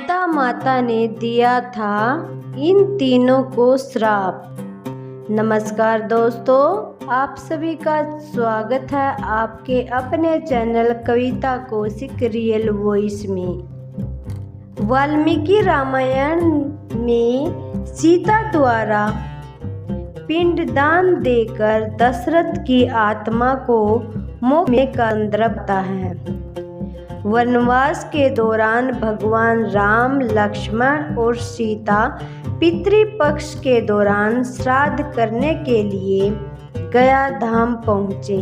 सीता माता ने दिया था इन तीनों को श्राप। नमस्कार दोस्तों, आप सभी का स्वागत है आपके अपने चैनल कविता कौशिक रियल वॉइस में। वाल्मीकि रामायण में सीता द्वारा पिंडदान देकर दशरथ की आत्मा को मोक्ष में करता है। वनवास के दौरान भगवान राम, लक्ष्मण और सीता पितृपक्ष के दौरान श्राद्ध करने के लिए गया धाम पहुँचे।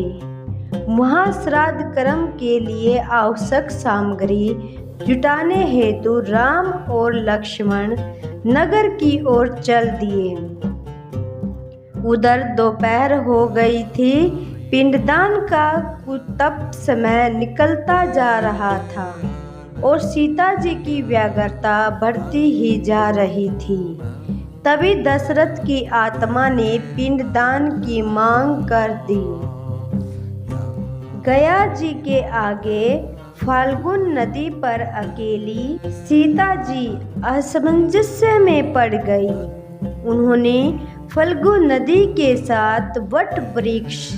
वहाँ श्राद्ध कर्म के लिए आवश्यक सामग्री जुटाने हेतु राम और लक्ष्मण नगर की ओर चल दिए। उधर दोपहर हो गई थी। पिंडदान का कुतब समय निकलता जा रहा था और सीता जी की व्याकुलता बढ़ती ही जा रही थी। तभी दशरथ की आत्मा ने पिंडदान की मांग कर दी। गया जी के आगे फाल्गुन नदी पर अकेली सीता जी असमंजस में पड़ गई। उन्होंने फाल्गु नदी के साथ वट वृक्ष,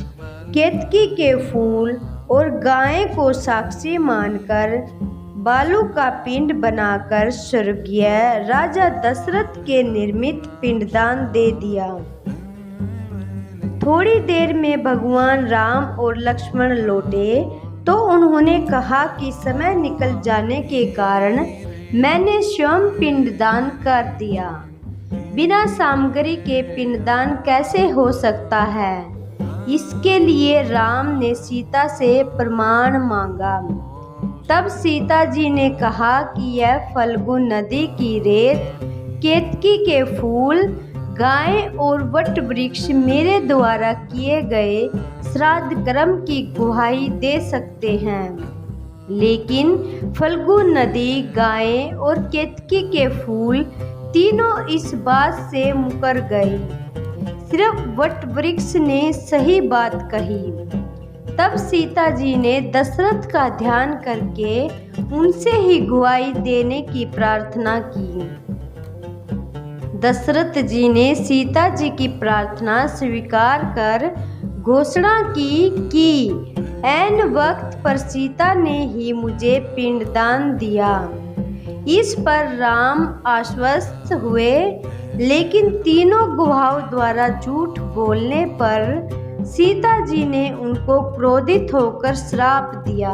केतकी के फूल और गाय को साक्षी मानकर बालू का पिंड बनाकर स्वर्गीय राजा दशरथ के निर्मित पिंडदान दे दिया। थोड़ी देर में भगवान राम और लक्ष्मण लौटे तो उन्होंने कहा कि समय निकल जाने के कारण मैंने स्वयं पिंडदान कर दिया। बिना सामग्री के पिंडदान कैसे हो सकता है? इसके लिए राम ने सीता से प्रमाण मांगा। तब सीता जी ने कहा कि यह फाल्गु नदी की रेत, केतकी के फूल, गाय और वट वृक्ष मेरे द्वारा किए गए श्राद्ध कर्म की गुहाई दे सकते हैं। लेकिन फाल्गु नदी, गाय और केतकी के फूल तीनों इस बात से मुकर गए। सिर्फ वट वृक्ष ने सही बात कही। तब सीता जी ने दशरथ का ध्यान करके उनसे ही गुहाई देने की प्रार्थना की। दशरथ जी ने सीता जी की प्रार्थना स्वीकार कर घोषणा की कि ऐन वक्त पर सीता ने ही मुझे पिंडदान दिया। इस पर राम आश्वस्त हुए, लेकिन तीनों गवाहों द्वारा झूठ बोलने पर सीता जी ने उनको क्रोधित होकर श्राप दिया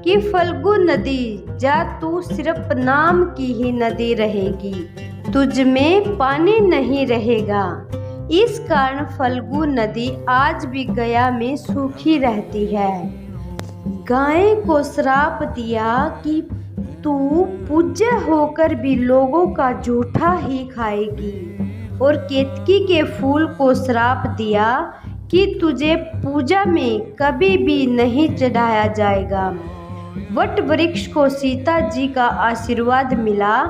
कि फाल्गु नदी, जा तू सिर्फ नाम की ही नदी रहेगी, तुझ में पानी नहीं रहेगा। इस कारण फाल्गु नदी आज भी गया में सूखी रहती है। गाय को श्राप दिया कि तू पूज्य होकर भी लोगों का जूठा ही खाएगी, और केतकी के फूल को श्राप दिया कि तुझे पूजा में कभी भी नहीं चढ़ाया जाएगा। वट वृक्ष को सीता जी का आशीर्वाद मिला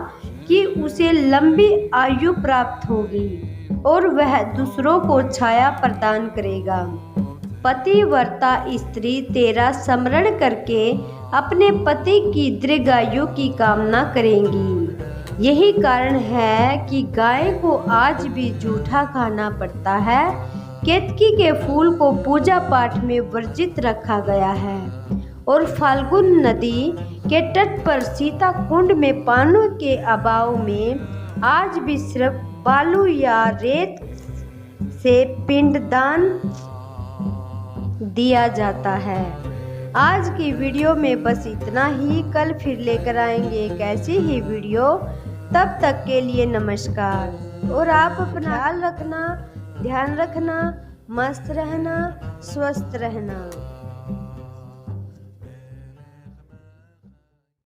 कि उसे लंबी आयु प्राप्त होगी और वह दूसरों को छाया प्रदान करेगा। पतिव्रता स्त्री तेरा स्मरण करके अपने पति की दीर्घायु की कामना करेंगी। यही कारण है कि गाय को आज भी जूठा खाना पड़ता है। केतकी के फूल को पूजा पाठ में वर्जित रखा गया है और फाल्गुन नदी के तट पर सीता कुंड में पानी के अभाव में आज भी सिर्फ बालू या रेत से पिंडदान दिया जाता है। आज की वीडियो में बस इतना ही। कल फिर लेकर आएंगे एक ऐसी ही वीडियो। तब तक के लिए नमस्कार। और आप अपना ख्याल रखना, ध्यान रखना, मस्त रहना, स्वस्थ रहना।